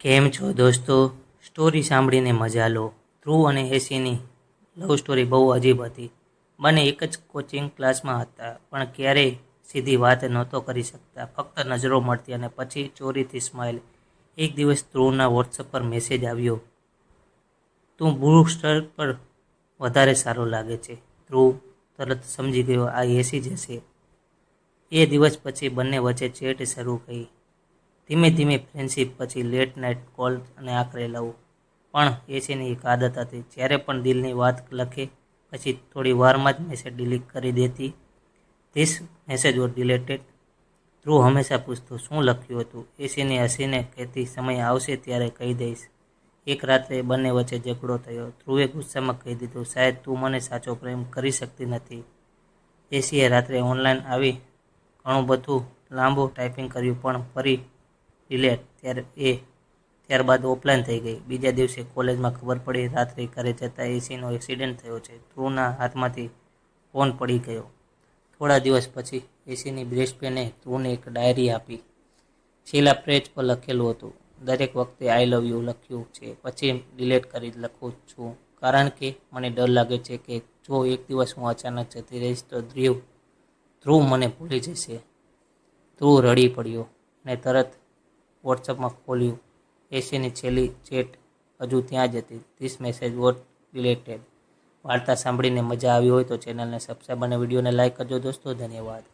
કેમ છો દોસ્તો? સ્ટોરી સાંભળીને મજા લો. ધ્રુવ અને એસીની લવ સ્ટોરી બહુ અજીબ હતી. બંને એક જ કોચિંગ ક્લાસમાં હતા, પણ ક્યારેય સીધી વાત નહોતો કરી શકતા. ફક્ત નજરો મળતી અને પછી ચોરીથી સ્માઇલ. એક દિવસ ધ્રુવના વોટ્સએપ પર મેસેજ આવ્યો, તું બ્લુ શર્ટ પર વધારે સારો લાગે છે. ધ્રુવ તરત સમજી ગયો, આ એસી જ હશે. એ દિવસ પછી બંને વચ્ચે ચેટ શરૂ થઈ. ધીમે ધીમે ફ્રેન્ડશિપ, પછી લેટ નાઇટ કોલ અને આખરે લવ. પણ એસીની એક આદત હતી, જ્યારે પણ દિલની વાત લખે પછી થોડી વારમાં જ મેસેજ ડિલીટ કરી દેતી. This message was deleted. Dhruv હંમેશા પૂછતો, શું લખ્યું હતું? એસીને હસીને કહેતી, સમય આવશે ત્યારે કહી દઈશ. એક રાત્રે બંને વચ્ચે ઝઘડો થયો. ધ્રુવે ગુસ્સામાં કહી દીધું, શાયદ તું મને સાચો પ્રેમ કરી શકતી નથી. એસીએ રાત્રે ઓનલાઈન આવી ઘણું બધું લાંબુ ટાઈપિંગ કર્યું, પણ ફરી ડિલેટ. ત્યારબાદ ઓફલાઈન થઈ ગઈ. બીજા દિવસે કોલેજમાં ખબર પડી, રાત્રે ઘરે જતા એસીનો એક્સિડન્ટ થયો છે. ધ્રુવના હાથમાંથી ફોન પડી ગયો. થોડા દિવસ પછી એસીની બેસ્ટ ફ્રેન્ડે ધ્રુવને એક ડાયરી આપી. છેલ્લા પેજ પર લખેલું હતું, દરેક વખતે આઈ લવ યુ લખ્યું છે, પછી ડિલીટ કરી લખું છું, કારણ કે મને ડર લાગે છે કે જો એક દિવસ હું અચાનક જતી રહીશ તો ધ્રુવ મને ભૂલી જશે. ધ્રુવ રડી પડ્યો અને તરત વોટ્સએપમાં ખોલ્યું. એસીની છેલ્લી ચેટ હજુ ત્યાં જ હતી. This message was deleted. વાર્તા સાંભળીને મજા આવી હોય તો ચેનલને સબસ્ક્રાઈબ અને વિડીયોને લાઈક કરજો દોસ્તો. ધન્યવાદ.